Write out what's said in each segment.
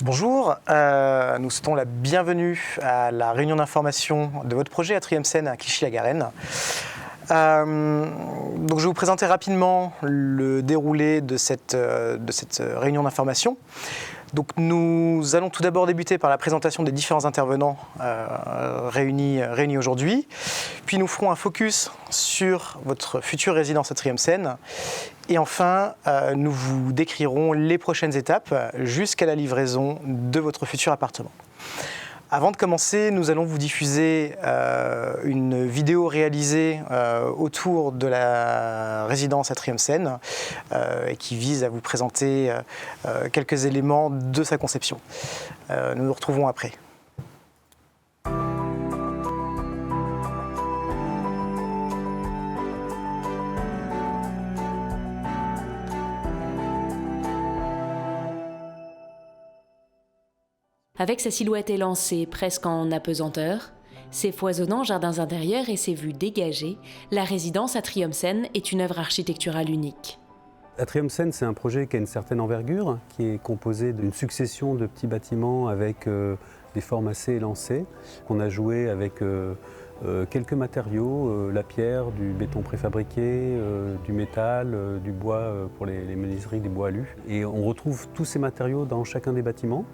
Bonjour, nous souhaitons la bienvenue à la réunion d'information de votre projet Atrium Scène à Clichy-la-Garenne. Donc je vais vous présenter rapidement le déroulé de cette réunion d'information. Donc nous allons tout d'abord débuter par la présentation des différents intervenants réunis aujourd'hui. Puis nous ferons un focus sur votre future résidence Atrium Scène. Et enfin, nous vous décrirons les prochaines étapes jusqu'à la livraison de votre futur appartement. Avant de commencer, nous allons vous diffuser une vidéo réalisée autour de la résidence Atrium Scène qui vise à vous présenter quelques éléments de sa conception. Nous nous retrouvons après. Avec sa silhouette élancée presque en apesanteur, ses foisonnants jardins intérieurs et ses vues dégagées, la résidence Atrium Scène est une œuvre architecturale unique. Atrium Scène, c'est un projet qui a une certaine envergure, qui est composé d'une succession de petits bâtiments avec des formes assez élancées. On a joué avec quelques matériaux, la pierre, du béton préfabriqué, du métal, du bois pour les menuiseries, des bois alus. Et on retrouve tous ces matériaux dans chacun des bâtiments,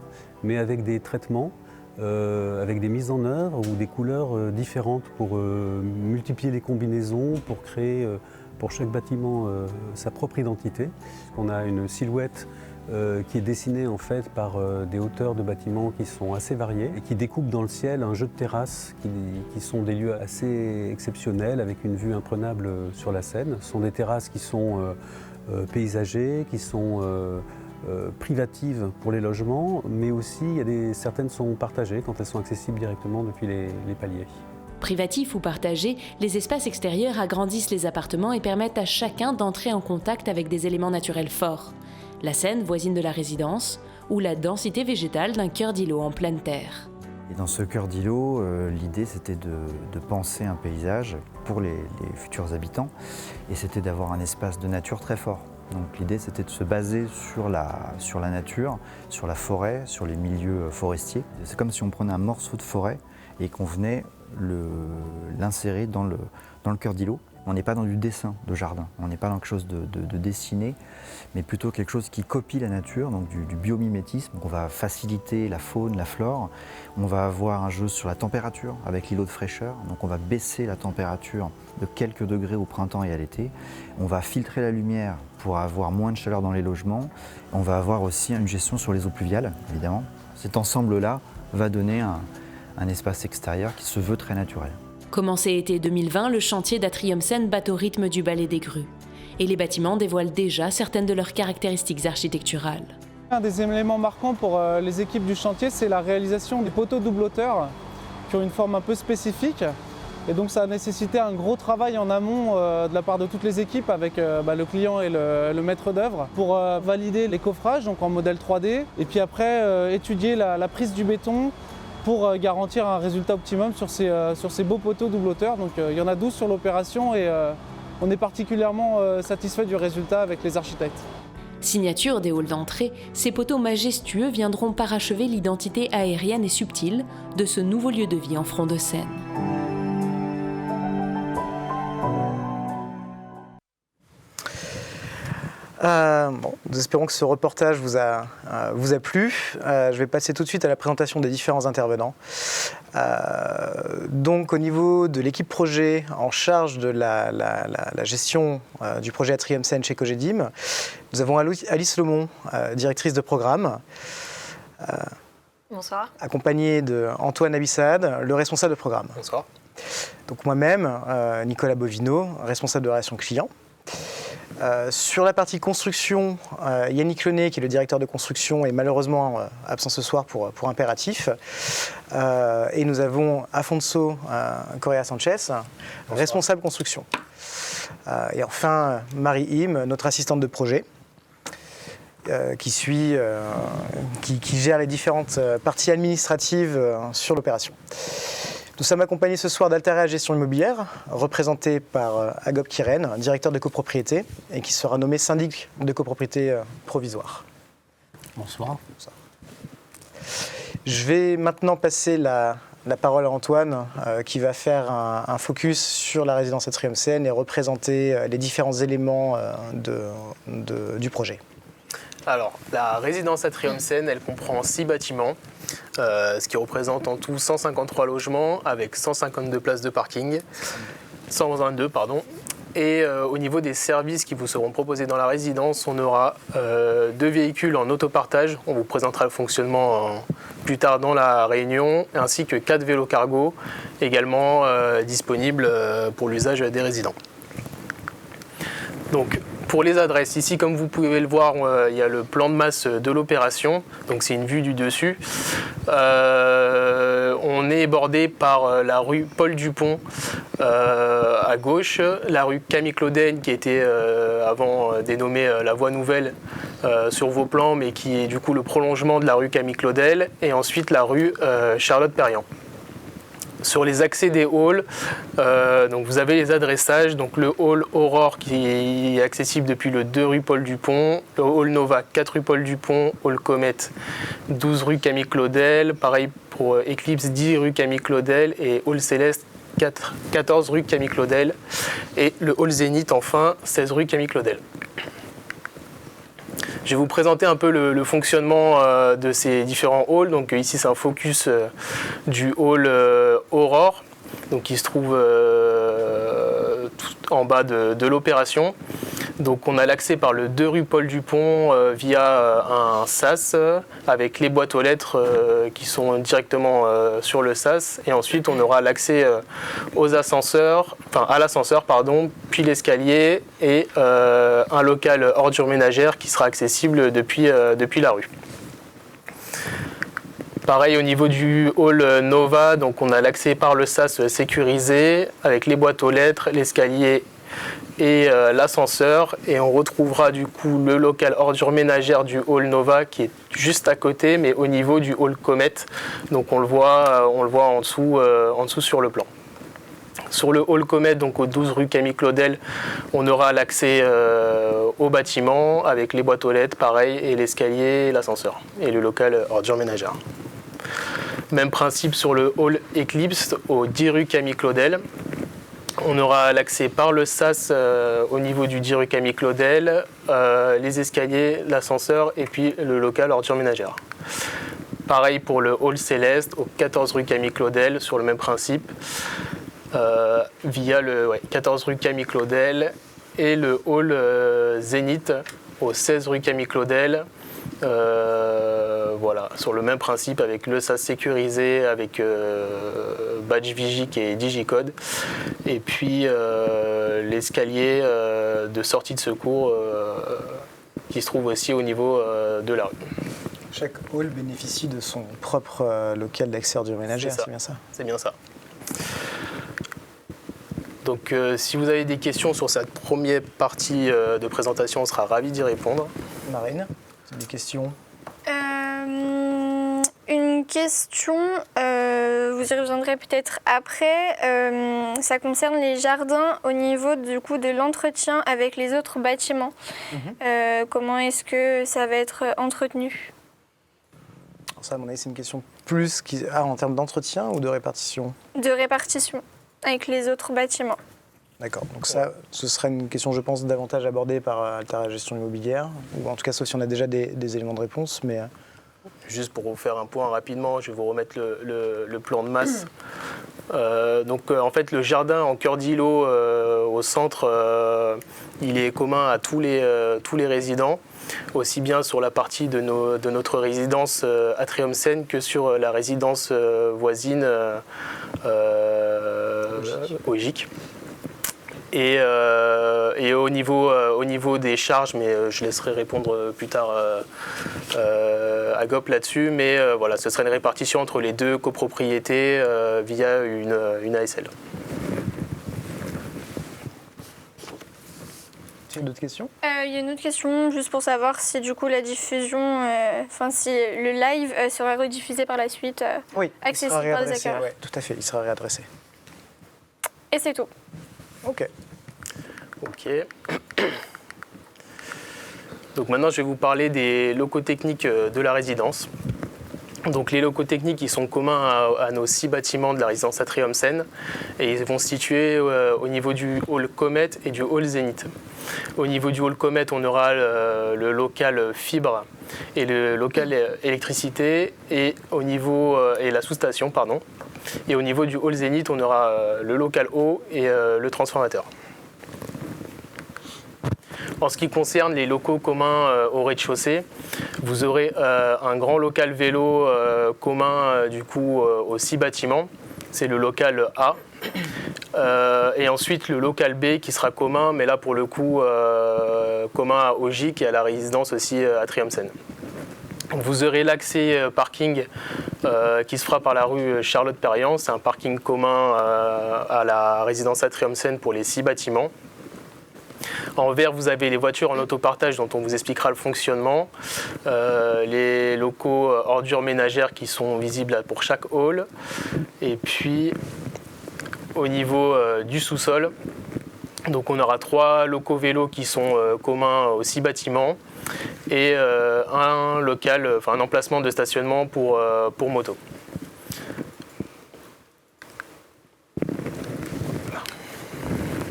mais avec des traitements, avec des mises en œuvre ou des couleurs différentes pour multiplier les combinaisons, pour créer pour chaque bâtiment sa propre identité. On a une silhouette qui est dessinée en fait par des hauteurs de bâtiments qui sont assez variées et qui découpent dans le ciel un jeu de terrasses qui sont des lieux assez exceptionnels avec une vue imprenable sur la Seine. Ce sont des terrasses qui sont paysagées, qui sont privatives pour les logements, mais aussi certaines sont partagées quand elles sont accessibles directement depuis les paliers. Privatifs ou partagés, les espaces extérieurs agrandissent les appartements et permettent à chacun d'entrer en contact avec des éléments naturels forts. La Seine, voisine de la résidence, ou la densité végétale d'un cœur d'îlot en pleine terre. Et dans ce cœur d'îlot, l'idée c'était de penser un paysage pour les futurs habitants, et c'était d'avoir un espace de nature très fort. Donc l'idée c'était de se baser sur la nature, sur la forêt, sur les milieux forestiers. C'est comme si on prenait un morceau de forêt et qu'on venait l'insérer dans le cœur d'îlot. On n'est pas dans du dessin de jardin, on n'est pas dans quelque chose de dessiné, mais plutôt quelque chose qui copie la nature, donc du biomimétisme. Donc on va faciliter la faune, la flore. On va avoir un jeu sur la température avec l'îlot de fraîcheur. Donc on va baisser la température de quelques degrés au printemps et à l'été. On va filtrer la lumière pour avoir moins de chaleur dans les logements. On va avoir aussi une gestion sur les eaux pluviales, évidemment. Cet ensemble-là va donner un espace extérieur qui se veut très naturel. Commencé été 2020, le chantier d'Atrium Scène bat au rythme du ballet des grues. Et les bâtiments dévoilent déjà certaines de leurs caractéristiques architecturales. Un des éléments marquants pour les équipes du chantier, c'est la réalisation des poteaux double-hauteurs qui ont une forme un peu spécifique. Et donc ça a nécessité un gros travail en amont de la part de toutes les équipes avec le client et le maître d'œuvre pour valider les coffrages donc en modèle 3D et puis après étudier la prise du béton pour garantir un résultat optimum sur ces beaux poteaux double-hauteurs. Donc il y en a 12 sur l'opération et on est particulièrement satisfait du résultat avec les architectes. Signature des halls d'entrée, ces poteaux majestueux viendront parachever l'identité aérienne et subtile de ce nouveau lieu de vie en front de Seine. Nous espérons que ce reportage vous a plu. Je vais passer tout de suite à la présentation des différents intervenants. Donc au niveau de l'équipe projet en charge de la gestion du projet Atrium Scène chez Cogedim, nous avons Alice Lomont, directrice de programme. Bonsoir. Accompagnée de Antoine Abissad, le responsable de programme. Bonsoir. Donc moi-même, Nicolas Bovino, responsable de relations clients. Sur la partie construction, Yannick Lenet, qui est le directeur de construction, est malheureusement absent ce soir pour impératif. Et nous avons Afonso Correa Sanchez, responsable construction. Et enfin, Marie Im, notre assistante de projet, qui gère les différentes parties administratives sur l'opération. Nous sommes accompagnés ce soir d'Altarea Gestion Immobilière, représenté par Agop Kiren, directeur de copropriété, et qui sera nommé syndic de copropriété provisoire. Bonsoir. Je vais maintenant passer la parole à Antoine qui va faire un focus sur la résidence Atrium Seine et représenter les différents éléments du projet. Alors, la résidence Atrium Seine, elle comprend 6 bâtiments, ce qui représente en tout 153 logements avec 152 places de parking, 122 pardon. Et au niveau des services qui vous seront proposés dans la résidence, on aura 2 véhicules en autopartage. On vous présentera le fonctionnement plus tard dans la réunion, ainsi que 4 vélos cargo, également disponibles pour l'usage des résidents. Donc, pour les adresses, ici, comme vous pouvez le voir, il y a le plan de masse de l'opération. Donc, c'est une vue du dessus. On est bordé par la rue Paul Dupont à gauche, la rue Camille Claudel, qui était avant dénommée la Voie Nouvelle sur vos plans, mais qui est du coup le prolongement de la rue Camille Claudel, et ensuite la rue Charlotte Perriand. Sur les accès des halls, donc vous avez les adressages, donc le hall Aurore qui est accessible depuis le 2 rue Paul Dupont, le hall Nova 4 rue Paul Dupont, hall Comet 12 rue Camille Claudel, pareil pour Eclipse 10 rue Camille Claudel et hall Céleste 14 rue Camille Claudel et le hall Zénith enfin 16 rue Camille Claudel. Je vais vous présenter un peu le fonctionnement de ces différents halls. Donc ici c'est un focus du hall Aurore, donc qui se trouve tout en bas de l'opération. Donc on a l'accès par le 2 rue Paul Dupont via un sas avec les boîtes aux lettres qui sont directement sur le sas, et ensuite on aura l'accès aux ascenseurs, à l'ascenseur pardon, puis l'escalier et un local ordures ménagères qui sera accessible depuis la rue. Pareil au niveau du hall Nova, donc on a l'accès par le sas sécurisé avec les boîtes aux lettres, l'escalier et l'ascenseur, et on retrouvera du coup le local ordures ménagères du hall Nova qui est juste à côté mais au niveau du hall Comet, donc on le voit en dessous sur le plan. Sur le hall Comet, donc au 12 rue Camille Claudel, on aura l'accès au bâtiment avec les boîtes aux lettres, pareil, et l'escalier, l'ascenseur et le local ordures ménagères. Même principe sur le hall Eclipse au 10 rue Camille Claudel. On aura l'accès par le sas au niveau du 10 rue Camille Claudel, les escaliers, l'ascenseur et puis le local ordures ménagères. Pareil pour le hall Céleste au 14 rue Camille Claudel sur le même principe, via le 14 rue Camille Claudel, et le hall Zénith au 16 rue Camille Claudel. Voilà, sur le même principe avec le sas sécurisé avec badge Vigic et Digicode, et puis l'escalier de sortie de secours qui se trouve aussi au niveau de la rue. Chaque hall bénéficie de son propre local d'accès ordures ménagères, c'est bien ça? C'est bien ça. Donc si vous avez des questions sur cette première partie de présentation, on sera ravis d'y répondre. Marine, des questions? Une question, vous y reviendrez peut-être après, ça concerne les jardins au niveau du coup de l'entretien avec les autres bâtiments. Comment est-ce que ça va être entretenu? Alors ça, à mon avis, c'est une question plus en termes d'entretien ou de répartition? De répartition avec les autres bâtiments. D'accord, donc ça, ce serait une question, je pense, davantage abordée par Altera Gestion Immobilière, ou en tout cas, sauf si on a déjà des éléments de réponse, mais... Juste pour vous faire un point rapidement, je vais vous remettre le plan de masse. En fait, le jardin en cœur d'îlot au centre, il est commun à tous les résidents, aussi bien sur la partie de notre résidence Atrium Seine que sur la résidence voisine Ogic. Et au niveau des charges, mais je laisserai répondre plus tard à Gop là-dessus, mais voilà, ce serait une répartition entre les deux copropriétés via une ASL. D'autres questions? Il y a une autre question, juste pour savoir si du coup la diffusion, si le live sera rediffusé par la suite, oui, accessible par les acquéreurs. Oui, tout à fait, il sera réadressé. Et c'est tout. Ok. Donc maintenant, je vais vous parler des locaux techniques de la résidence. Donc les locaux techniques ils sont communs à nos 6 bâtiments de la résidence Atrium Seine et ils vont se situer au niveau du hall Comet et du hall Zénith. Au niveau du hall Comet, on aura le local fibre et le local électricité et la sous-station, pardon. Et au niveau du hall Zénith, on aura le local eau et le transformateur. En ce qui concerne les locaux communs au rez-de-chaussée, vous aurez un grand local vélo commun du coup aux 6 bâtiments. C'est le local A. Et ensuite le local B qui sera commun, mais là pour le coup commun à Ogic et à la résidence aussi Atrium Seine. Vous aurez l'accès parking qui se fera par la rue Charlotte-Perriand. C'est un parking commun à la résidence Atrium Seine pour les 6 bâtiments. En vert, vous avez les voitures en autopartage dont on vous expliquera le fonctionnement, les locaux ordures ménagères qui sont visibles pour chaque hall, et puis au niveau du sous-sol, donc on aura 3 locaux vélos qui sont communs aux 6 bâtiments et un emplacement de stationnement pour moto.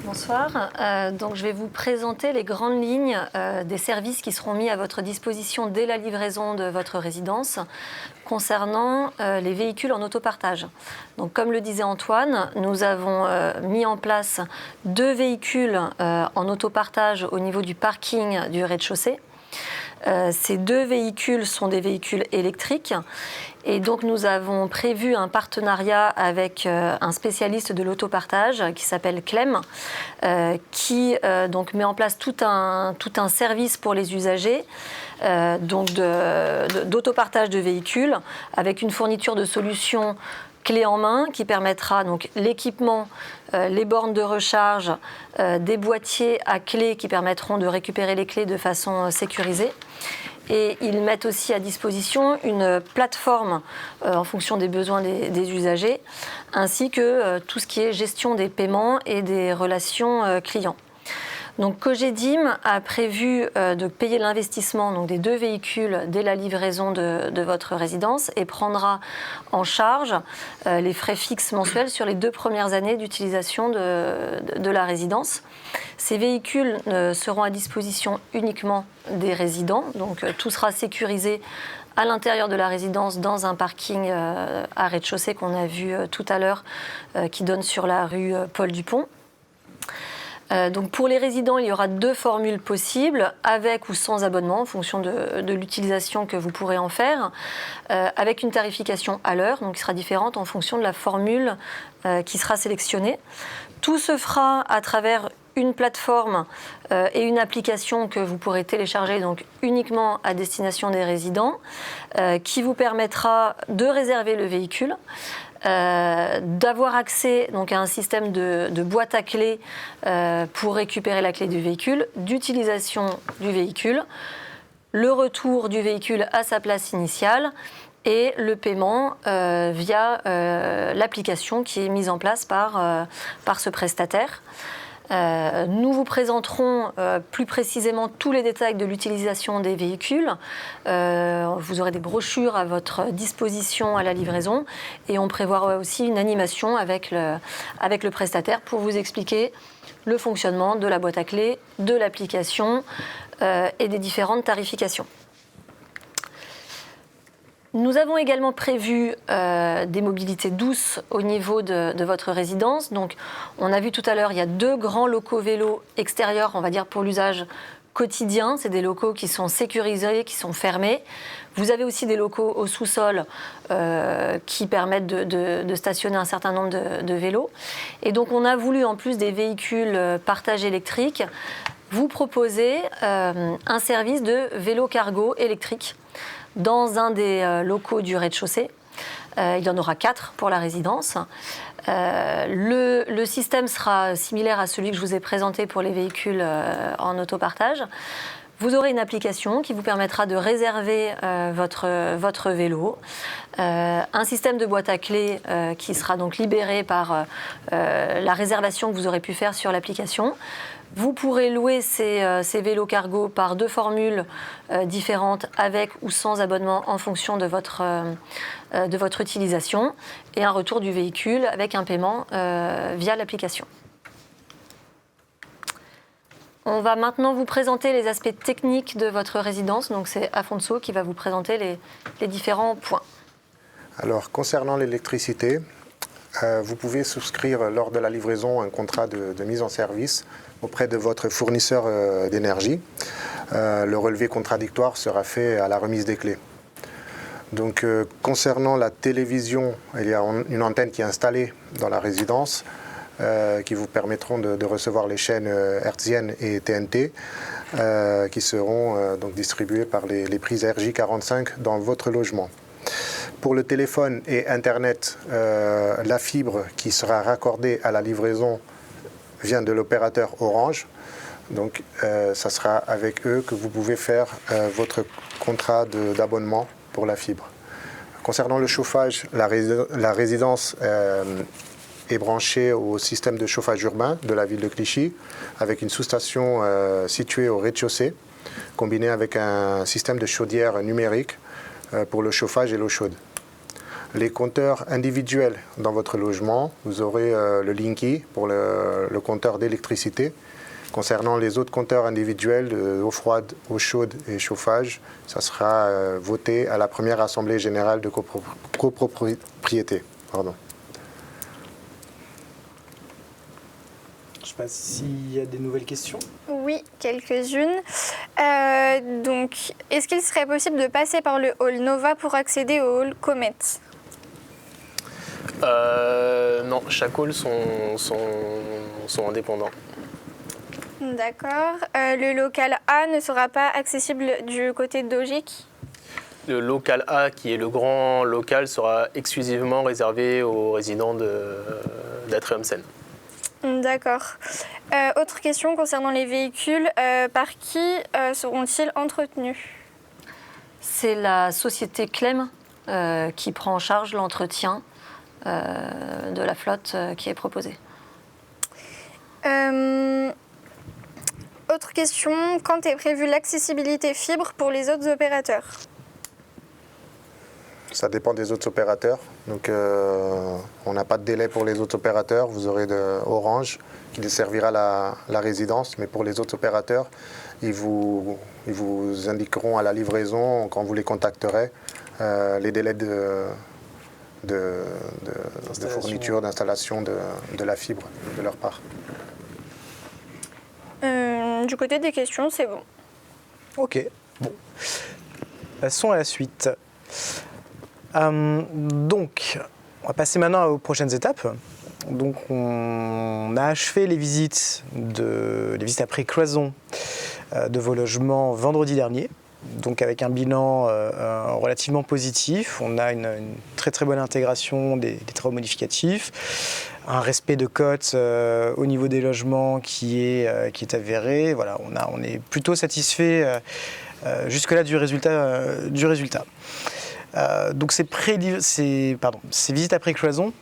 Bonsoir, donc je vais vous présenter les grandes lignes des services qui seront mis à votre disposition dès la livraison de votre résidence concernant les véhicules en autopartage. Donc, comme le disait Antoine, nous avons mis en place 2 véhicules en autopartage au niveau du parking du rez-de-chaussée. Ces 2 véhicules sont des véhicules électriques et donc nous avons prévu un partenariat avec un spécialiste de l'autopartage qui s'appelle Clem, qui donc met en place tout un service pour les usagers donc d'autopartage de véhicules avec une fourniture de solutions clé en main qui permettra donc l'équipement, les bornes de recharge, des boîtiers à clés qui permettront de récupérer les clés de façon sécurisée. Et ils mettent aussi à disposition une plateforme en fonction des besoins des usagers, ainsi que tout ce qui est gestion des paiements et des relations clients. Donc Cogedim a prévu de payer l'investissement donc, des 2 véhicules dès la livraison de votre résidence et prendra en charge les frais fixes mensuels sur les 2 premières années d'utilisation de la résidence. Ces véhicules seront à disposition uniquement des résidents, donc tout sera sécurisé à l'intérieur de la résidence dans un parking à rez-de-chaussée qu'on a vu tout à l'heure qui donne sur la rue Paul Dupont. Donc pour les résidents, il y aura 2 formules possibles, avec ou sans abonnement, en fonction de l'utilisation que vous pourrez en faire, avec une tarification à l'heure, donc qui sera différente en fonction de la formule qui sera sélectionnée. Tout se fera à travers une plateforme et une application que vous pourrez télécharger donc uniquement à destination des résidents, qui vous permettra de réserver le véhicule, d'avoir accès donc, à un système de boîte à clés pour récupérer la clé du véhicule, d'utilisation du véhicule, le retour du véhicule à sa place initiale et le paiement via l'application qui est mise en place par ce prestataire. Nous vous présenterons plus précisément tous les détails de l'utilisation des véhicules. Vous aurez des brochures à votre disposition à la livraison et on prévoit aussi une animation avec le prestataire pour vous expliquer le fonctionnement de la boîte à clés, de l'application et des différentes tarifications. Nous avons également prévu des mobilités douces au niveau de votre résidence. Donc, on a vu tout à l'heure, il y a 2 grands locaux vélos extérieurs, on va dire pour l'usage quotidien. C'est des locaux qui sont sécurisés, qui sont fermés. Vous avez aussi des locaux au sous-sol qui permettent de stationner un certain nombre de vélos. Et donc, on a voulu, en plus des véhicules partagés électriques, vous proposer un service de vélo cargo électrique dans un des locaux du rez-de-chaussée. Il y en aura 4 pour la résidence. Le système sera similaire à celui que je vous ai présenté pour les véhicules en autopartage. Vous aurez une application qui vous permettra de réserver votre vélo, un système de boîte à clés qui sera donc libéré par la réservation que vous aurez pu faire sur l'application, Vous pourrez louer ces vélos cargo par 2 formules différentes, avec ou sans abonnement en fonction de votre utilisation, et un retour du véhicule avec un paiement via l'application. On va maintenant vous présenter les aspects techniques de votre résidence. Donc c'est Afonso qui va vous présenter les différents points. Alors, concernant l'électricité, vous pouvez souscrire lors de la livraison un contrat de mise en service auprès de votre fournisseur d'énergie. Le relevé contradictoire sera fait à la remise des clés. Donc, concernant la télévision, il y a une antenne qui est installée dans la résidence qui vous permettront de recevoir les chaînes hertziennes et TNT qui seront donc distribuées par les prises RJ45 dans votre logement. Pour le téléphone et Internet, la fibre qui sera raccordée à la livraison vient de l'opérateur Orange. Donc, ça sera avec eux que vous pouvez faire votre contrat d'abonnement pour la fibre. Concernant le chauffage, la résidence est branchée au système de chauffage urbain de la ville de Clichy, avec une sous-station située au rez-de-chaussée, combinée avec un système de chaudière numérique pour le chauffage et l'eau chaude. Les compteurs individuels dans votre logement, vous aurez le Linky pour le compteur d'électricité. Concernant les autres compteurs individuels, eau froide, eau chaude et chauffage, ça sera voté à la première assemblée générale de copropriété. Pardon. Je ne sais pas s'il y a des nouvelles questions. Oui, quelques-unes. Donc, est-ce qu'il serait possible de passer par le hall Nova pour accéder au hall Comet? Non, chaque hall sont indépendants. D'accord. Le local A ne sera pas accessible du côté d'Ogic? Le local A, qui est le grand local, sera exclusivement réservé aux résidents d'Atrium Seine. D'accord. Autre question concernant les véhicules. Par qui seront-ils entretenus? C'est la société Clem qui prend en charge l'entretien de la flotte qui est proposée. Autre question, quand est prévue l'accessibilité fibre pour les autres opérateurs? Ça dépend des autres opérateurs. Donc, on n'a pas de délai pour les autres opérateurs. Vous aurez Orange qui desservira la résidence. Mais pour les autres opérateurs, ils vous indiqueront à la livraison, quand vous les contacterez, les délais de fourniture, d'installation de la fibre de leur part. Du côté des questions, c'est bon. Ok, bon. Passons à la suite. Donc, on va passer maintenant aux prochaines étapes. Donc, on a achevé les visites après cloison de vos logements vendredi dernier. Donc, avec un bilan relativement positif. On a une très très bonne intégration des travaux modificatifs, un respect de cotes au niveau des logements qui est avéré. Voilà, on est plutôt satisfait jusque-là du résultat. Donc ces visites après cloison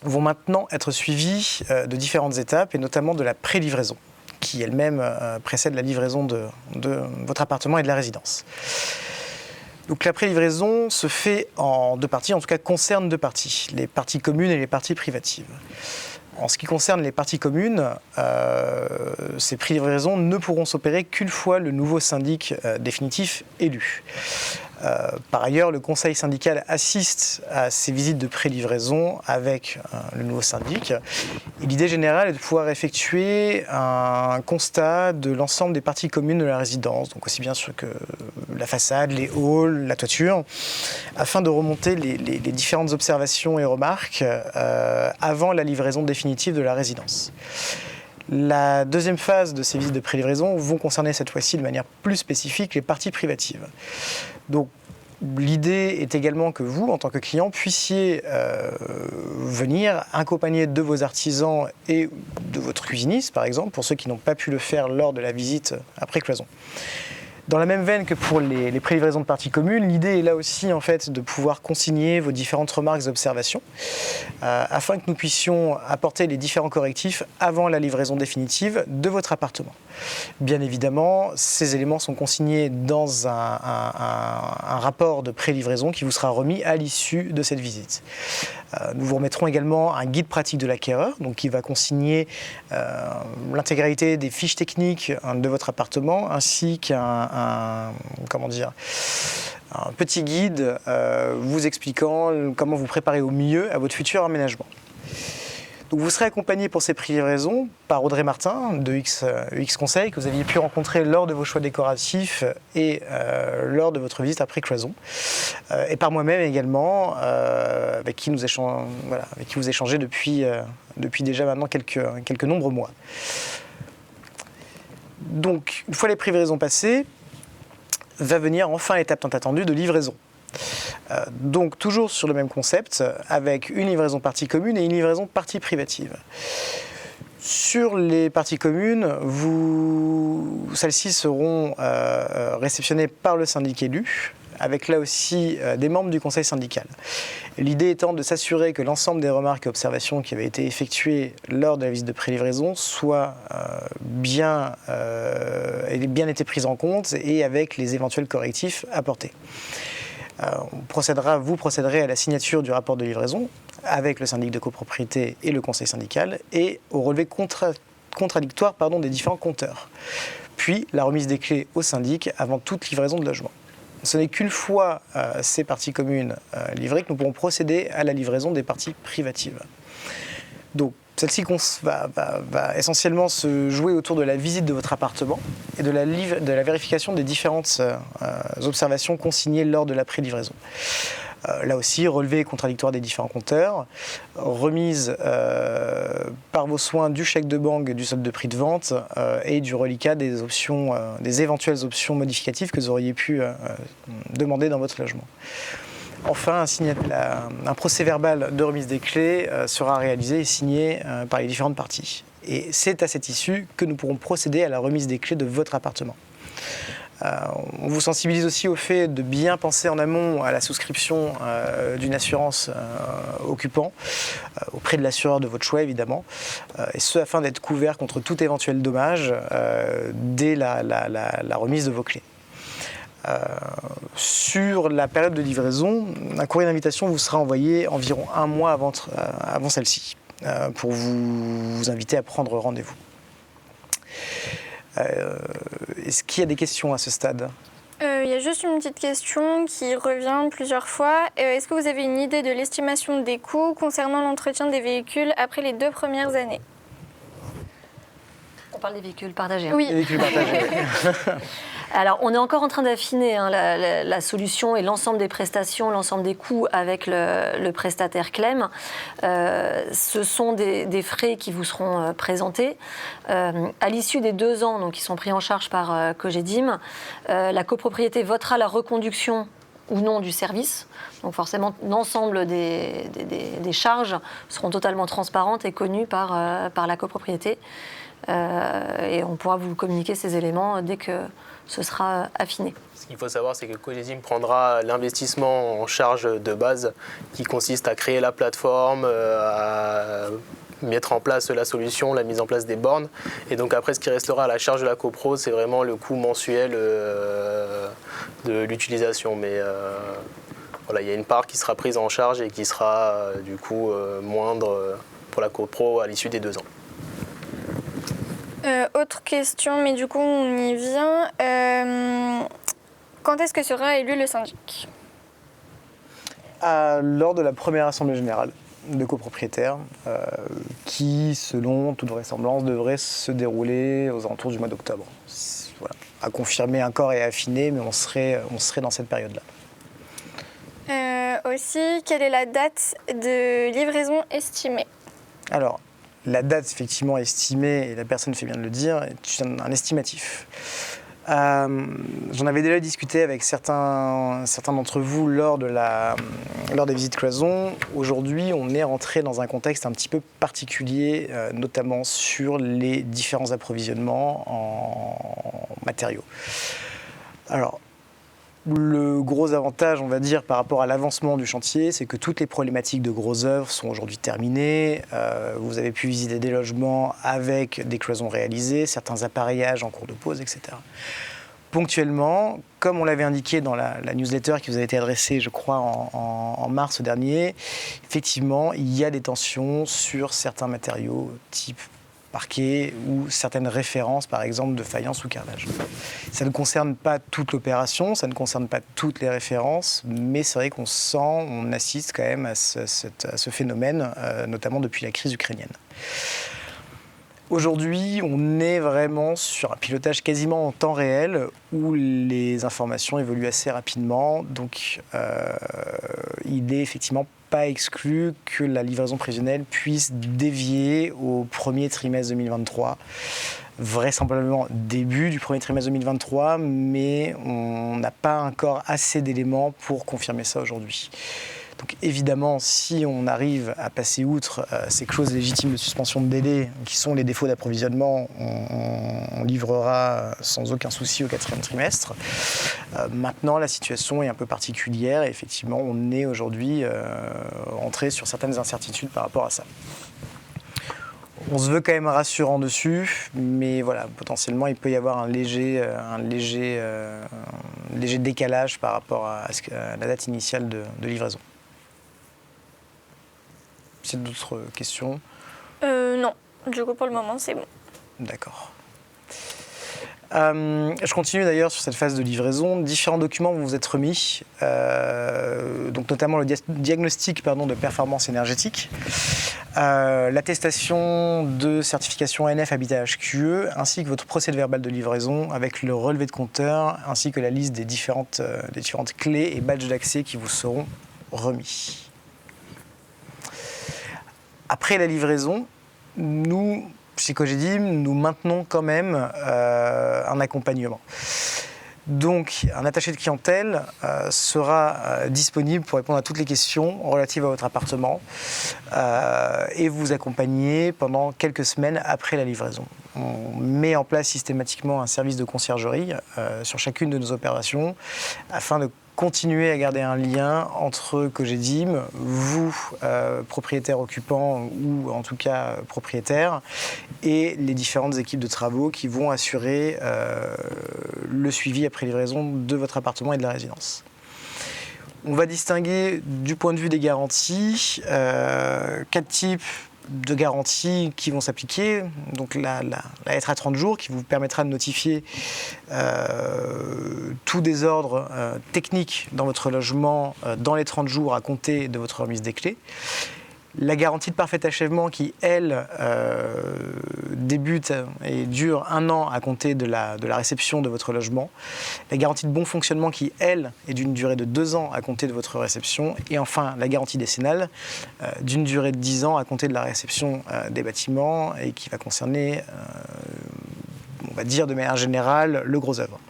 vont maintenant être suivies de différentes étapes et notamment de la pré-livraison qui elle-même précède la livraison de votre appartement et de la résidence. Donc la pré-livraison se fait en 2 parties, en tout cas concerne 2 parties, les parties communes et les parties privatives. En ce qui concerne les parties communes, ces pré-livraisons ne pourront s'opérer qu'une fois le nouveau syndic définitif élu. Par ailleurs, le conseil syndical assiste à ces visites de pré-livraison avec le nouveau syndic. Et l'idée générale est de pouvoir effectuer un constat de l'ensemble des parties communes de la résidence, donc aussi bien sûr que la façade, les halls, la toiture, afin de remonter les différentes observations et remarques avant la livraison définitive de la résidence. La deuxième phase de ces visites de pré-livraison vont concerner cette fois-ci de manière plus spécifique les parties privatives. Donc l'idée est également que vous, en tant que client, puissiez venir accompagné de vos artisans et de votre cuisiniste, par exemple, pour ceux qui n'ont pas pu le faire lors de la visite après cloison. Dans la même veine que pour les prélivraisons de parties communes, l'idée est là aussi en fait de pouvoir consigner vos différentes remarques et observations afin que nous puissions apporter les différents correctifs avant la livraison définitive de votre appartement. Bien évidemment, ces éléments sont consignés dans un rapport de prélivraison qui vous sera remis à l'issue de cette visite. Nous vous remettrons également un guide pratique de l'acquéreur, donc qui va consigner l'intégralité des fiches techniques de votre appartement ainsi qu'un petit guide vous expliquant comment vous préparer au mieux à votre futur aménagement. Donc vous serez accompagné pour ces prélivraisons par Audrey Martin de UX Conseil que vous aviez pu rencontrer lors de vos choix décoratifs et lors de votre visite après cloison, et par moi-même également avec qui vous échangez depuis déjà maintenant quelques nombreux mois. Donc une fois les prélivraisons passées, va venir enfin l'étape tant attendue de livraison. Donc toujours sur le même concept, avec une livraison partie commune et une livraison partie privative. Sur les parties communes, celles-ci seront réceptionnées par le syndic élu, avec là aussi des membres du conseil syndical. L'idée étant de s'assurer que l'ensemble des remarques et observations qui avaient été effectuées lors de la visite de prélivraison soient bien été prises en compte et avec les éventuels correctifs apportés. Vous procéderez à la signature du rapport de livraison avec le syndic de copropriété et le conseil syndical et au relevé contradictoire des différents compteurs. Puis la remise des clés au syndic avant toute livraison de logement. Ce n'est qu'une fois ces parties communes livrées que nous pourrons procéder à la livraison des parties privatives. Donc, celle-ci va essentiellement se jouer autour de la visite de votre appartement et de la vérification des différentes observations consignées lors de la pré-livraison. Là aussi, relevé contradictoire des différents compteurs, remise par vos soins du chèque de banque, du solde de prix de vente et du reliquat des éventuelles options modificatives que vous auriez pu demander dans votre logement. Enfin, un procès-verbal de remise des clés sera réalisé et signé par les différentes parties. Et c'est à cette issue que nous pourrons procéder à la remise des clés de votre appartement. On vous sensibilise aussi au fait de bien penser en amont à la souscription d'une assurance occupant auprès de l'assureur de votre choix évidemment, et ce afin d'être couvert contre tout éventuel dommage dès la remise de vos clés. Sur la période de livraison, un courrier d'invitation vous sera envoyé environ un mois avant celle-ci pour vous inviter à prendre rendez-vous. Est-ce qu'il y a des questions à ce stade ? Il y a juste une petite question qui revient plusieurs fois. Est-ce que vous avez une idée de l'estimation des coûts concernant l'entretien des véhicules après les 2 premières années ? On parle des véhicules partagés. Oui. Les véhicules partagés. Alors, on est encore en train d'affiner la solution et l'ensemble des prestations, l'ensemble des coûts avec le prestataire Clem. Ce sont des frais qui vous seront présentés. À l'issue des 2 ans, donc, qui sont pris en charge par Cogedim, la copropriété votera la reconduction ou non du service. Donc forcément, l'ensemble des charges seront totalement transparentes et connues par la copropriété. Et on pourra vous communiquer ces éléments dès que ce sera affiné. Ce qu'il faut savoir, c'est que Cogedim prendra l'investissement en charge de base qui consiste à créer la plateforme, à mettre en place la solution, la mise en place des bornes. Et donc après, ce qui restera à la charge de la copro, c'est vraiment le coût mensuel de l'utilisation. Mais voilà, il y a une part qui sera prise en charge et qui sera du coup moindre pour la copro à l'issue des 2 ans. Autre question, mais du coup on y vient. Quand est-ce que sera élu le syndic ? Lors de la première assemblée générale de copropriétaires, qui, selon toute vraisemblance, devrait se dérouler aux alentours du mois d'octobre. Voilà. À confirmer encore et à affiner, mais on serait dans cette période-là. Aussi, quelle est la date de livraison estimée ? Alors, la date effectivement estimée, et la personne fait bien de le dire, est un estimatif. J'en avais déjà discuté avec certains d'entre vous lors des visites cloison. Aujourd'hui, on est rentré dans un contexte un petit peu particulier, notamment sur les différents approvisionnements en matériaux. Alors, le gros avantage, on va dire, par rapport à l'avancement du chantier, c'est que toutes les problématiques de grosses œuvres sont aujourd'hui terminées. Vous avez pu visiter des logements avec des cloisons réalisées, certains appareillages en cours de pose, etc. Ponctuellement, comme on l'avait indiqué dans la newsletter qui vous a été adressée, je crois, en mars dernier, effectivement, il y a des tensions sur certains matériaux type parquet ou certaines références, par exemple, de faïence ou carrelage. Ça ne concerne pas toute l'opération, ça ne concerne pas toutes les références, mais c'est vrai on assiste quand même à ce phénomène, notamment depuis la crise ukrainienne. Aujourd'hui, on est vraiment sur un pilotage quasiment en temps réel où les informations évoluent assez rapidement. Donc, il n'est effectivement pas exclu que la livraison prévisionnelle puisse dévier au premier trimestre 2023. Vraisemblablement début du premier trimestre 2023, mais on n'a pas encore assez d'éléments pour confirmer ça aujourd'hui. Donc évidemment, si on arrive à passer outre ces clauses légitimes de suspension de délai, qui sont les défauts d'approvisionnement, on livrera sans aucun souci au 4e trimestre. Maintenant, la situation est un peu particulière et effectivement, on est aujourd'hui entré sur certaines incertitudes par rapport à ça. On se veut quand même rassurant dessus, mais voilà, potentiellement, il peut y avoir un léger décalage par rapport à la date initiale de livraison. C'est d'autres questions? Non, du coup pour le moment c'est bon. D'accord. Je continue d'ailleurs sur cette phase de livraison. Différents documents vont vous être remis, donc notamment le diagnostic de performance énergétique, l'attestation de certification ANF Habitat HQE, ainsi que votre procès-verbal de livraison avec le relevé de compteur, ainsi que la liste des différentes clés et badges d'accès qui vous seront remis. Après la livraison, nous, chez Cogedim, nous maintenons quand même un accompagnement. Donc, un attaché de clientèle sera disponible pour répondre à toutes les questions relatives à votre appartement et vous accompagner pendant quelques semaines après la livraison. On met en place systématiquement un service de conciergerie sur chacune de nos opérations afin de continuer à garder un lien entre Cogedim, vous, propriétaires occupants ou en tout cas propriétaires, et les différentes équipes de travaux qui vont assurer le suivi après livraison de votre appartement et de la résidence. On va distinguer du point de vue des garanties 4 types de garanties qui vont s'appliquer. Donc la lettre à 30 jours qui vous permettra de notifier tout désordre technique dans votre logement dans les 30 jours à compter de votre remise des clés. La garantie de parfait achèvement qui, elle, débute et dure 1 an à compter de la réception de votre logement. La garantie de bon fonctionnement qui, elle, est d'une durée de 2 ans à compter de votre réception. Et enfin, la garantie décennale d'une durée de 10 ans à compter de la réception des bâtiments et qui va concerner, on va dire de manière générale, le gros œuvre.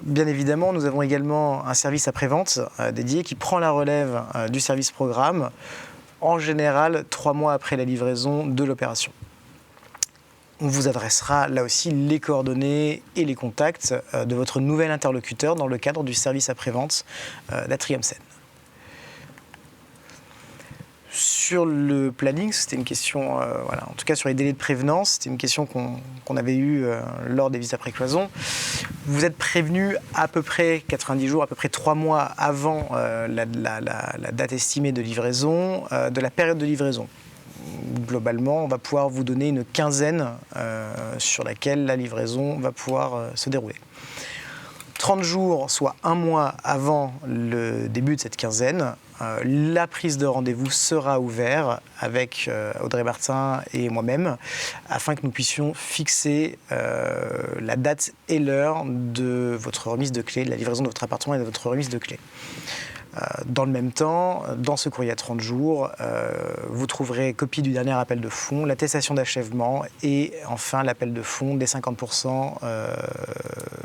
Bien évidemment, nous avons également un service après-vente dédié qui prend la relève du service programme, en général 3 mois après la livraison de l'opération. On vous adressera là aussi les coordonnées et les contacts de votre nouvel interlocuteur dans le cadre du service après-vente d'Atrium Seine. Sur le planning, c'était une question, en tout cas sur les délais de prévenance, c'était une question qu'on avait eue lors des visites après cloison. Vous êtes prévenu à peu près 90 jours, à peu près 3 mois avant la date estimée de livraison, de la période de livraison. Globalement, on va pouvoir vous donner une quinzaine sur laquelle la livraison va pouvoir se dérouler. 30 jours, soit 1 mois avant le début de cette quinzaine, la prise de rendez-vous sera ouverte avec Audrey Martin et moi-même afin que nous puissions fixer la date et l'heure de votre remise de clés, de la livraison de votre appartement et de votre remise de clés. Dans le même temps, dans ce courrier à 30 jours, vous trouverez copie du dernier appel de fonds, l'attestation d'achèvement et enfin l'appel de fonds des 50%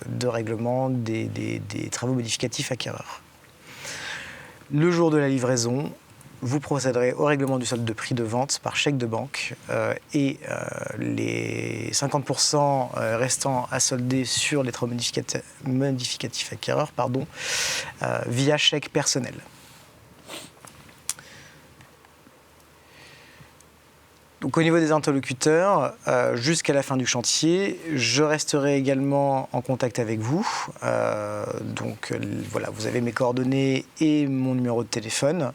de règlement des travaux modificatifs acquéreurs. Le jour de la livraison, vous procéderez au règlement du solde de prix de vente par chèque de banque et les 50% restants à solder sur les travaux modificatifs acquéreurs via chèque personnel. Donc, au niveau des interlocuteurs, jusqu'à la fin du chantier, je resterai également en contact avec vous. Voilà, vous avez mes coordonnées et mon numéro de téléphone.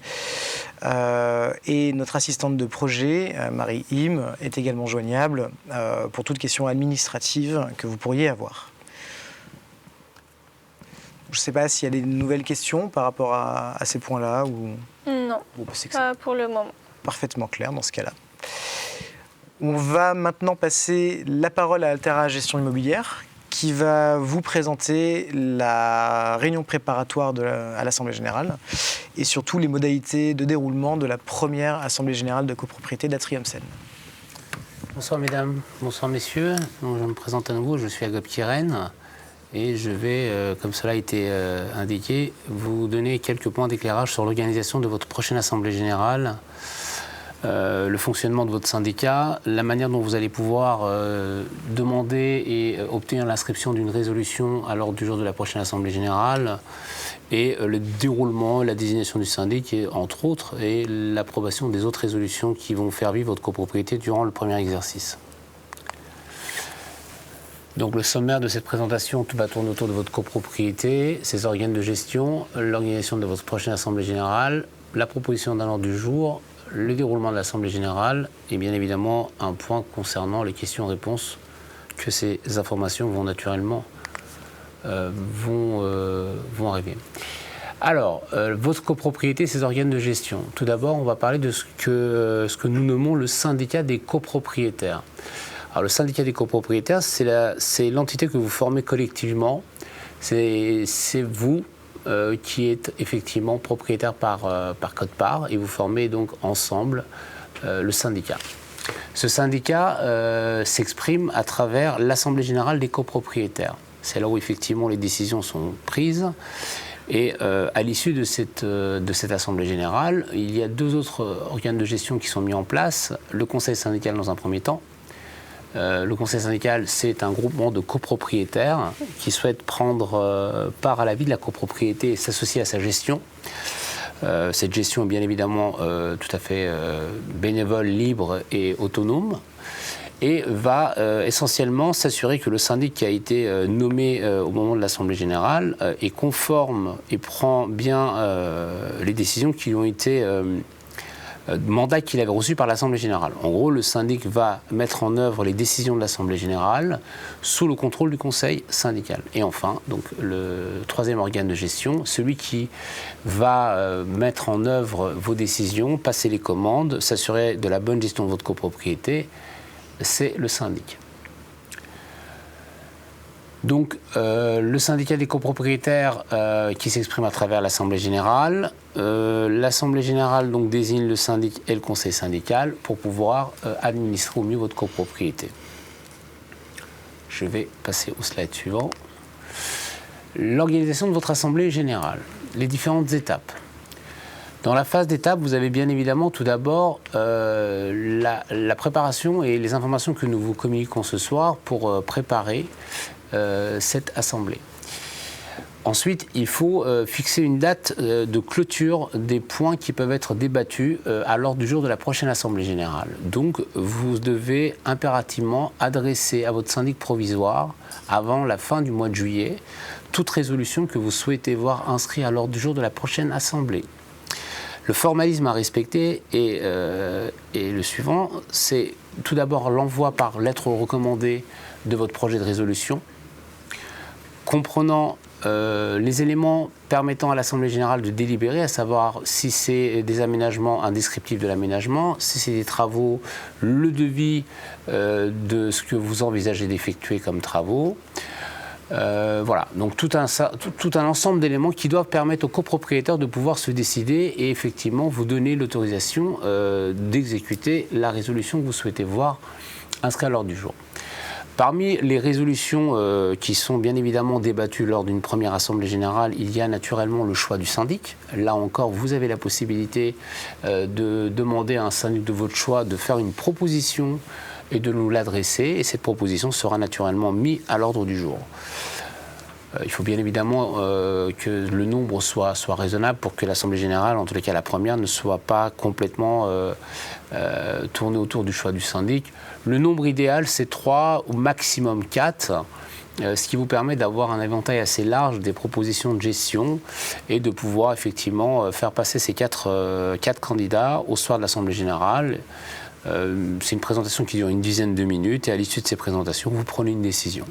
Et notre assistante de projet, Marie Im, est également joignable pour toute question administrative que vous pourriez avoir. Je ne sais pas s'il y a des nouvelles questions par rapport à ces points-là ou... Non, pas pour le moment. Parfaitement clair dans ce cas-là. On va maintenant passer la parole à Altera Gestion Immobilière qui va vous présenter la réunion préparatoire à l'Assemblée Générale et surtout les modalités de déroulement de la première Assemblée Générale de copropriété d'Atrium Seine. Bonsoir mesdames, bonsoir messieurs. Donc, je me présente à nouveau, je suis Agop Kiren et je vais, comme cela a été indiqué, vous donner quelques points d'éclairage sur l'organisation de votre prochaine Assemblée Générale. Le fonctionnement de votre syndicat, la manière dont vous allez pouvoir demander et obtenir l'inscription d'une résolution à l'ordre du jour de la prochaine Assemblée Générale et le déroulement, la désignation du syndic, et, entre autres, et l'approbation des autres résolutions qui vont faire vivre votre copropriété durant le premier exercice. Donc le sommaire de cette présentation va tourner autour de votre copropriété, ses organes de gestion, l'organisation de votre prochaine Assemblée Générale, la proposition d'un ordre du jour, le déroulement de l'Assemblée Générale et bien évidemment un point concernant les questions-réponses que ces informations vont naturellement vont arriver. Alors, votre copropriété, ses organes de gestion. Tout d'abord, on va parler de ce que nous nommons le syndicat des copropriétaires. Alors, le syndicat des copropriétaires, c'est l'entité que vous formez collectivement. C'est vous qui est effectivement propriétaire par quote-part et vous formez donc ensemble le syndicat. Ce syndicat s'exprime à travers l'Assemblée Générale des copropriétaires. C'est là où effectivement les décisions sont prises et à l'issue de cette Assemblée Générale, il y a deux autres organes de gestion qui sont mis en place. Le Conseil syndical dans un premier temps. Le conseil syndical, c'est un groupement de copropriétaires qui souhaitent prendre part à la vie de la copropriété et s'associer à sa gestion. Cette gestion est bien évidemment tout à fait bénévole, libre et autonome et va essentiellement s'assurer que le syndic qui a été nommé au moment de l'Assemblée Générale est conforme et prend bien les décisions qui lui ont été mandat qu'il avait reçu par l'Assemblée Générale. En gros, le syndic va mettre en œuvre les décisions de l'Assemblée Générale sous le contrôle du Conseil syndical. Et enfin, donc, le troisième organe de gestion, celui qui va mettre en œuvre vos décisions, passer les commandes, s'assurer de la bonne gestion de votre copropriété, c'est le syndic. Donc, le syndicat des copropriétaires qui s'exprime à travers l'Assemblée Générale. L'Assemblée Générale donc, désigne le syndic et le conseil syndical pour pouvoir administrer au mieux votre copropriété. Je vais passer au slide suivant. L'organisation de votre Assemblée Générale, les différentes étapes. Dans la phase d'étape, vous avez bien évidemment tout d'abord la préparation et les informations que nous vous communiquons ce soir pour préparer cette assemblée. Ensuite, il faut fixer une date de clôture des points qui peuvent être débattus à l'ordre du jour de la prochaine Assemblée Générale. Donc, vous devez impérativement adresser à votre syndic provisoire, avant la fin du mois de juillet, toute résolution que vous souhaitez voir inscrite à l'ordre du jour de la prochaine Assemblée. Le formalisme à respecter est le suivant, c'est tout d'abord l'envoi par lettre recommandée de votre projet de résolution, comprenant les éléments permettant à l'Assemblée Générale de délibérer, à savoir si c'est des aménagements, un descriptif de l'aménagement, si c'est des travaux, le devis de ce que vous envisagez d'effectuer comme travaux. Voilà, donc tout un ensemble d'éléments qui doivent permettre aux copropriétaires de pouvoir se décider et effectivement vous donner l'autorisation d'exécuter la résolution que vous souhaitez voir inscrite à l'ordre du jour. Parmi les résolutions qui sont bien évidemment débattues lors d'une première assemblée générale, il y a naturellement le choix du syndic. Là encore, vous avez la possibilité de demander à un syndic de votre choix de faire une proposition et de nous l'adresser. Et cette proposition sera naturellement mise à l'ordre du jour. Il faut bien évidemment que le nombre soit raisonnable pour que l'Assemblée générale, en tous les cas la première, ne soit pas complètement tournée autour du choix du syndic. Le nombre idéal, c'est 3 ou maximum 4, ce qui vous permet d'avoir un éventail assez large des propositions de gestion et de pouvoir effectivement faire passer ces 4 candidats au soir de l'Assemblée générale. C'est une présentation qui dure une dizaine de minutes et à l'issue de ces présentations, vous prenez une décision.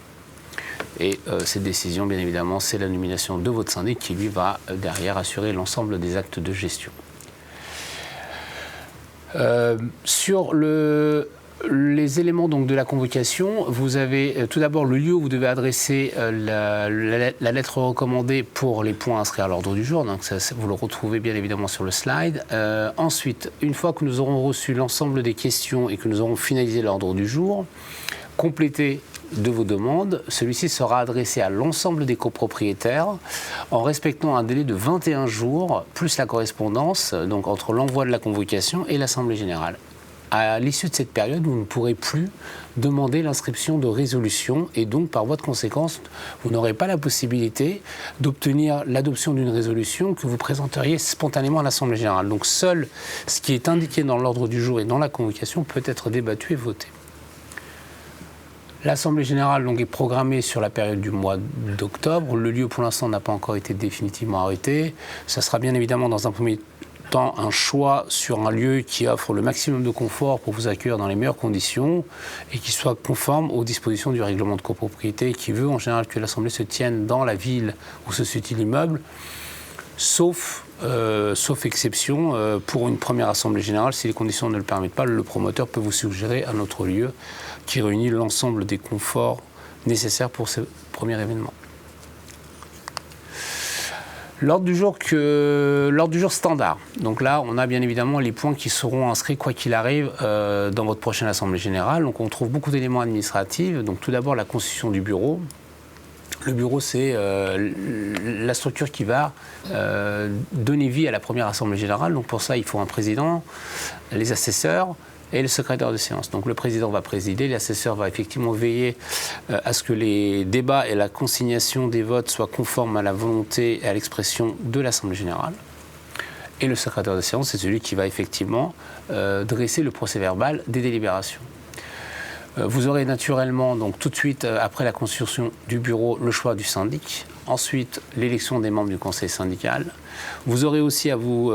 Et cette décision, bien évidemment, c'est la nomination de votre syndic qui, lui, va derrière assurer l'ensemble des actes de gestion. Sur les éléments donc, de la convocation, vous avez tout d'abord le lieu où vous devez adresser la lettre recommandée pour les points inscrits à l'ordre du jour. Donc ça, vous le retrouvez bien évidemment sur le slide. Ensuite, une fois que nous aurons reçu l'ensemble des questions et que nous aurons finalisé l'ordre du jour, complétez de vos demandes, celui-ci sera adressé à l'ensemble des copropriétaires en respectant un délai de 21 jours plus la correspondance donc entre l'envoi de la convocation et l'Assemblée générale. À l'issue de cette période, vous ne pourrez plus demander l'inscription de résolution et donc par voie de conséquence, vous n'aurez pas la possibilité d'obtenir l'adoption d'une résolution que vous présenteriez spontanément à l'Assemblée générale. Donc seul ce qui est indiqué dans l'ordre du jour et dans la convocation peut être débattu et voté. L'Assemblée générale donc, est programmée sur la période du mois d'octobre. Le lieu, pour l'instant, n'a pas encore été définitivement arrêté. Ça sera bien évidemment, dans un premier temps, un choix sur un lieu qui offre le maximum de confort pour vous accueillir dans les meilleures conditions et qui soit conforme aux dispositions du règlement de copropriété qui veut en général que l'Assemblée se tienne dans la ville où se situe l'immeuble, sauf exception, pour une première assemblée générale, si les conditions ne le permettent pas, le promoteur peut vous suggérer un autre lieu qui réunit l'ensemble des conforts nécessaires pour ce premier événement. L'ordre du jour standard. Donc là, on a bien évidemment les points qui seront inscrits quoi qu'il arrive dans votre prochaine assemblée générale. Donc on trouve beaucoup d'éléments administratifs. Donc tout d'abord la constitution du bureau. Le bureau, c'est la structure qui va donner vie à la première assemblée générale. Donc pour ça, il faut un président, les assesseurs et le secrétaire de séance. Donc le président va présider, l'assesseur va effectivement veiller à ce que les débats et la consignation des votes soient conformes à la volonté et à l'expression de l'assemblée générale. Et le secrétaire de séance, c'est celui qui va effectivement dresser le procès-verbal des délibérations. Vous aurez naturellement, donc tout de suite après la constitution du bureau, le choix du syndic. Ensuite, l'élection des membres du conseil syndical. Vous aurez aussi à vous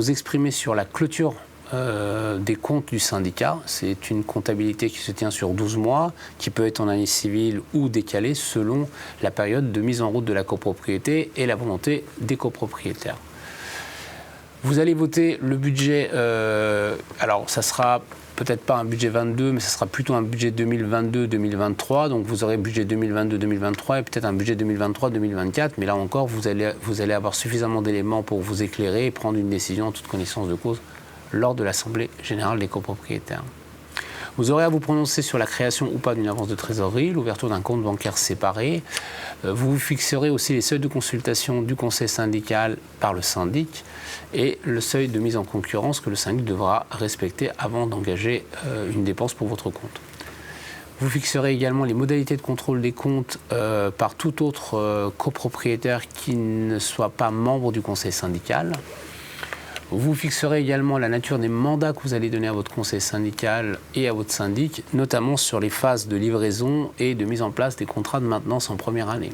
exprimer sur la clôture des comptes du syndicat. C'est une comptabilité qui se tient sur 12 mois, qui peut être en année civile ou décalée selon la période de mise en route de la copropriété et la volonté des copropriétaires. Vous allez voter le budget, alors ça sera peut-être pas un budget 22, mais ça sera plutôt un budget 2022-2023. Donc vous aurez budget 2022-2023 et peut-être un budget 2023-2024. Mais là encore, vous allez avoir suffisamment d'éléments pour vous éclairer et prendre une décision en toute connaissance de cause lors de l'Assemblée générale des copropriétaires. Vous aurez à vous prononcer sur la création ou pas d'une avance de trésorerie, l'ouverture d'un compte bancaire séparé. Vous fixerez aussi les seuils de consultation du conseil syndical par le syndic et le seuil de mise en concurrence que le syndic devra respecter avant d'engager une dépense pour votre compte. Vous fixerez également les modalités de contrôle des comptes par tout autre copropriétaire qui ne soit pas membre du conseil syndical. Vous fixerez également la nature des mandats que vous allez donner à votre conseil syndical et à votre syndic, notamment sur les phases de livraison et de mise en place des contrats de maintenance en première année.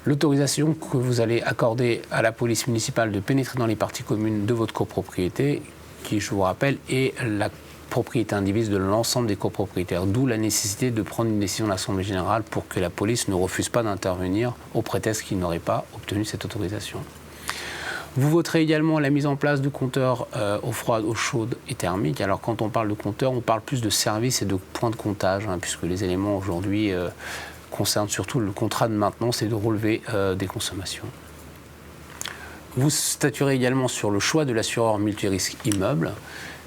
L'autorisation que vous allez accorder à la police municipale de pénétrer dans les parties communes de votre copropriété, qui, je vous rappelle, est la propriété indivise de l'ensemble des copropriétaires, d'où la nécessité de prendre une décision de l'Assemblée générale pour que la police ne refuse pas d'intervenir au prétexte qu'il n'aurait pas obtenu cette autorisation. Vous voterez également la mise en place de compteurs eau froide, eau chaude et thermique. Alors quand on parle de compteurs, on parle plus de services et de points de comptage, puisque les éléments aujourd'hui concernent surtout le contrat de maintenance et de relevé des consommations. Vous statuerez également sur le choix de l'assureur multirisque immeuble,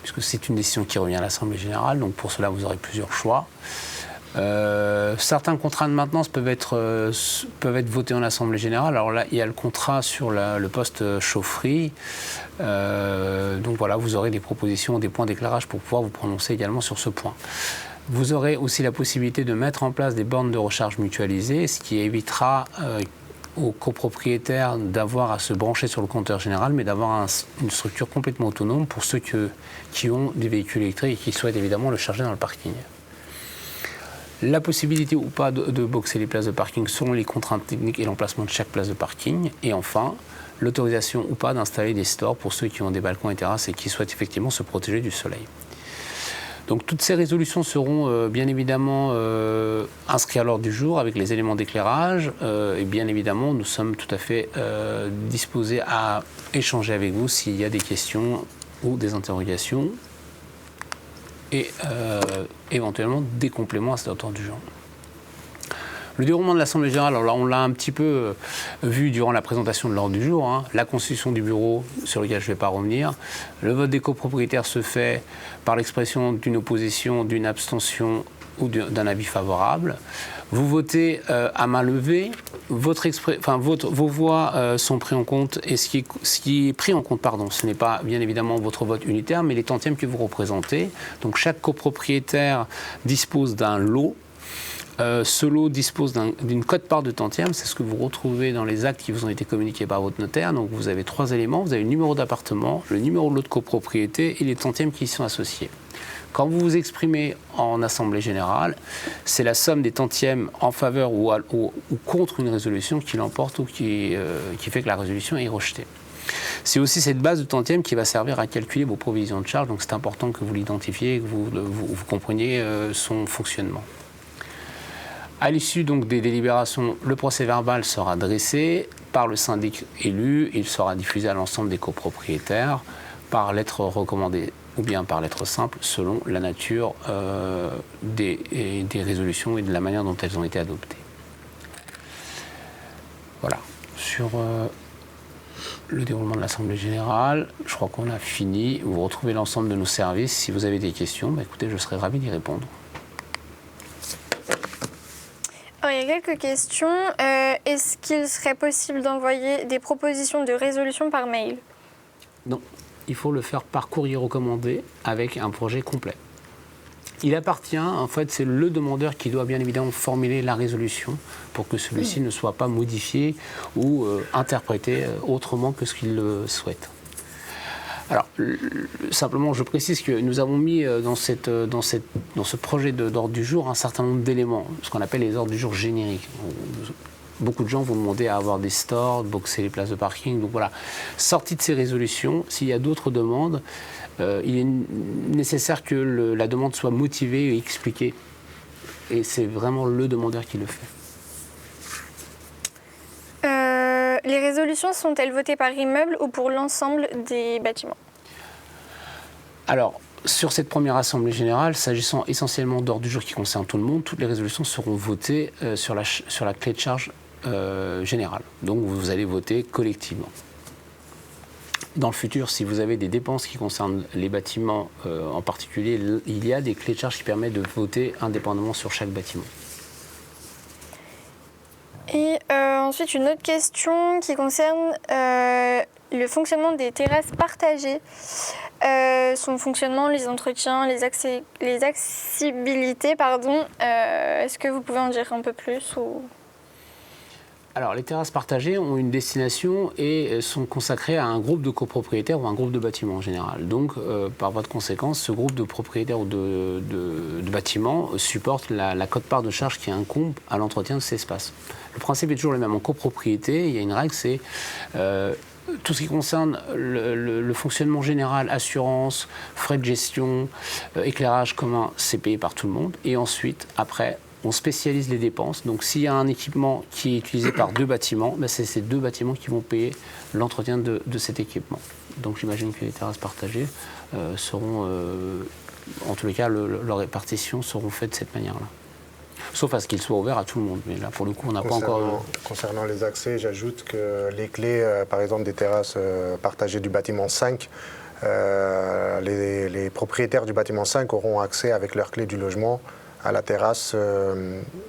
puisque c'est une décision qui revient à l'Assemblée générale, donc pour cela vous aurez plusieurs choix. Certains contrats de maintenance peuvent être votés en Assemblée générale. Alors là, il y a le contrat sur le poste chaufferie. Donc voilà, vous aurez des propositions, des points d'éclairage pour pouvoir vous prononcer également sur ce point. Vous aurez aussi la possibilité de mettre en place des bornes de recharge mutualisées, ce qui évitera aux copropriétaires d'avoir à se brancher sur le compteur général, mais d'avoir une structure complètement autonome pour ceux qui ont des véhicules électriques et qui souhaitent évidemment le charger dans le parking. La possibilité ou pas de boxer les places de parking selon les contraintes techniques et l'emplacement de chaque place de parking. Et enfin, l'autorisation ou pas d'installer des stores pour ceux qui ont des balcons et terrasses et qui souhaitent effectivement se protéger du soleil. Donc toutes ces résolutions seront bien évidemment inscrites à l'ordre du jour avec les éléments d'éclairage et bien évidemment nous sommes tout à fait disposés à échanger avec vous s'il y a des questions ou des interrogations et éventuellement des compléments à cet ordre du jour. Le déroulement de l'Assemblée générale, alors là on l'a un petit peu vu durant la présentation de l'ordre du jour, la constitution du bureau sur lequel je ne vais pas revenir. Le vote des copropriétaires se fait par l'expression d'une opposition, d'une abstention ou d'un avis favorable. Vous votez à main levée, vos voix sont prises en compte et ce qui est pris en compte, ce n'est pas bien évidemment votre vote unitaire, mais les tantièmes que vous représentez. Donc chaque copropriétaire dispose d'un lot. Ce lot dispose d'une quote-part de tantième, c'est ce que vous retrouvez dans les actes qui vous ont été communiqués par votre notaire. Donc vous avez 3 éléments, vous avez le numéro d'appartement, le numéro de lot de copropriété et les tantièmes qui y sont associés. Quand vous vous exprimez en assemblée générale, c'est la somme des tantièmes en faveur ou contre une résolution qui l'emporte ou qui fait que la résolution est rejetée. C'est aussi cette base de tantièmes qui va servir à calculer vos provisions de charges, donc c'est important que vous l'identifiez et que vous compreniez son fonctionnement. À l'issue donc des délibérations, le procès-verbal sera dressé par le syndic élu. Il sera diffusé à l'ensemble des copropriétaires par lettre recommandée ou bien par lettre simple selon la nature des résolutions et de la manière dont elles ont été adoptées. Voilà. Sur le déroulement de l'Assemblée générale, je crois qu'on a fini. Vous retrouvez l'ensemble de nos services. Si vous avez des questions, écoutez, je serai ravi d'y répondre. Alors, il y a quelques questions. Est-ce qu'il serait possible d'envoyer des propositions de résolution par mail? Non, il faut le faire par courrier recommandé avec un projet complet. Il appartient, en fait, c'est le demandeur qui doit bien évidemment formuler la résolution pour que celui-ci ne soit pas modifié ou interprété autrement que ce qu'il le souhaite. Alors, simplement, je précise que nous avons mis dans ce projet d'ordre du jour un certain nombre d'éléments, ce qu'on appelle les ordres du jour génériques. Beaucoup de gens vont demander à avoir des stores, de boxer les places de parking. Donc voilà, sorti de ces résolutions, s'il y a d'autres demandes, il est nécessaire que la demande soit motivée et expliquée. Et c'est vraiment le demandeur qui le fait. Les résolutions sont-elles votées par immeuble ou pour l'ensemble des bâtiments? Alors, sur cette première assemblée générale, s'agissant essentiellement d'ordre du jour qui concerne tout le monde, toutes les résolutions seront votées sur la clé de charge générale. Donc vous allez voter collectivement. Dans le futur, si vous avez des dépenses qui concernent les bâtiments en particulier, il y a des clés de charge qui permettent de voter indépendamment sur chaque bâtiment. Et ensuite, une autre question qui concerne le fonctionnement des terrasses partagées, son fonctionnement, les entretiens, les accessibilités, pardon. Est-ce que vous pouvez en dire un peu plus ou... Alors, les terrasses partagées ont une destination et sont consacrées à un groupe de copropriétaires ou un groupe de bâtiments en général. Donc, par voie de conséquence, ce groupe de propriétaires ou de bâtiments supporte la quote-part de charge qui incombe à l'entretien de ces espaces. Le principe est toujours le même. En copropriété, il y a une règle, c'est tout ce qui concerne le fonctionnement général, assurance, frais de gestion, éclairage commun, c'est payé par tout le monde. Et ensuite, après, on spécialise les dépenses. Donc s'il y a un équipement qui est utilisé par 2 bâtiments, c'est ces 2 bâtiments qui vont payer l'entretien de cet équipement. Donc j'imagine que les terrasses partagées seront, en tous les cas, leur répartition seront faites de cette manière-là. Sauf à ce qu'il soit ouvert à tout le monde. Mais là, pour le coup, on n'a pas encore... Concernant les accès, j'ajoute que les clés, par exemple, des terrasses partagées du bâtiment 5, les propriétaires du bâtiment 5 auront accès avec leur clé du logement à la terrasse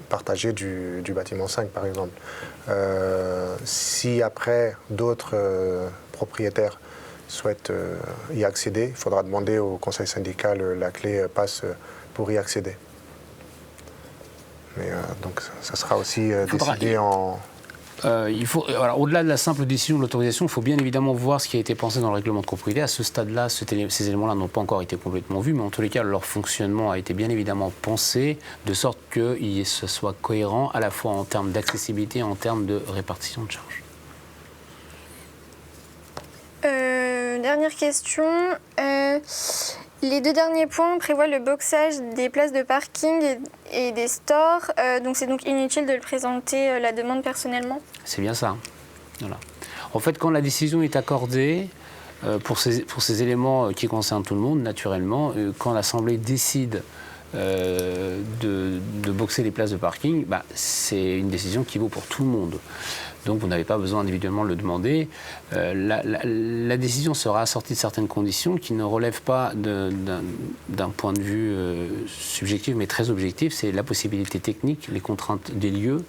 partagée du bâtiment 5, par exemple. Si après d'autres propriétaires souhaitent y accéder, il faudra demander au conseil syndical la clé passe pour y accéder. Mais donc ça sera aussi décidé en... au-delà de la simple décision de l'autorisation, il faut bien évidemment voir ce qui a été pensé dans le règlement de copropriété. À ce stade-là, ces éléments-là n'ont pas encore été complètement vus, mais en tous les cas, leur fonctionnement a été bien évidemment pensé de sorte que ce soit cohérent à la fois en termes d'accessibilité et en termes de répartition de charges. Dernière question. Les deux derniers points prévoient le boxage des places de parking et des stores. Donc c'est donc inutile de le présenter la demande personnellement. C'est bien ça. Voilà. En fait, quand la décision est accordée, pour ces éléments qui concernent tout le monde, naturellement, quand l'Assemblée décide de boxer les places de parking, c'est une décision qui vaut pour tout le monde. Donc vous n'avez pas besoin individuellement de le demander. La décision sera assortie de certaines conditions qui ne relèvent pas d'un point de vue subjectif, mais très objectif. C'est la possibilité technique, les contraintes des lieux.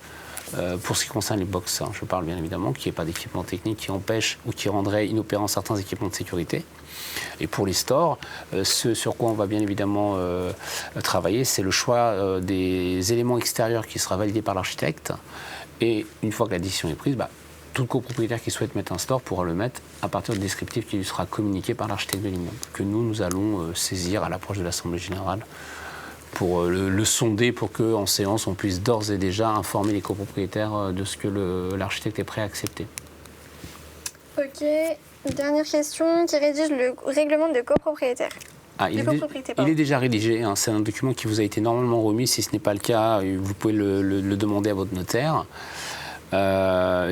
Pour ce qui concerne les box, je parle bien évidemment qu'il n'y ait pas d'équipement technique qui empêche ou qui rendrait inopérants certains équipements de sécurité. Et pour les stores, ce sur quoi on va bien évidemment travailler, c'est le choix des éléments extérieurs qui sera validé par l'architecte. Et une fois que la décision est prise, tout copropriétaire qui souhaite mettre un store pourra le mettre à partir du descriptif qui lui sera communiqué par l'architecte de l'immeuble, que nous allons saisir à l'approche de l'Assemblée générale pour le sonder, pour qu'en séance, on puisse d'ores et déjà informer les copropriétaires de ce que l'architecte est prêt à accepter. Ok. Dernière question. Qui rédige le règlement de copropriétaire? Il est déjà rédigé. C'est un document qui vous a été normalement remis. Si ce n'est pas le cas, vous pouvez le demander à votre notaire.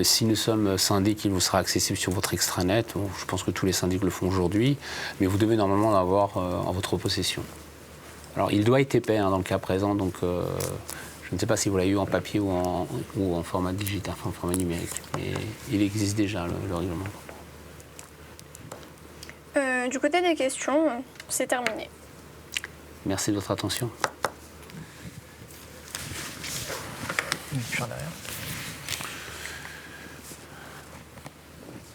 Si nous sommes syndics, il vous sera accessible sur votre extranet. Je pense que tous les syndics le font aujourd'hui. Mais vous devez normalement l'avoir en votre possession. Alors, il doit être épais dans le cas présent. Donc, je ne sais pas si vous l'avez eu en papier ou en format digital, en format numérique. Mais il existe déjà, le règlement. Du côté des questions, c'est terminé. Merci de votre attention.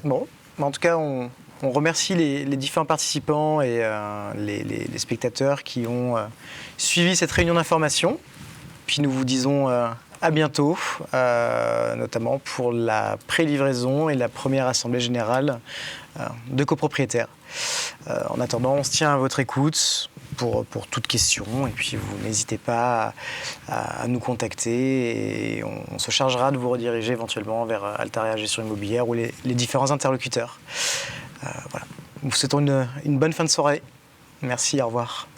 Bon, en tout cas, on remercie les différents participants et les spectateurs qui ont suivi cette réunion d'information. Puis nous vous disons à bientôt, notamment pour la pré-livraison et la première assemblée générale de copropriétaires. En attendant, on se tient à votre écoute pour toute question et puis vous n'hésitez pas à nous contacter et on se chargera de vous rediriger éventuellement vers Altaria Gestion Immobilière ou les différents interlocuteurs. Voilà. Nous vous souhaitons une bonne fin de soirée. Merci, au revoir.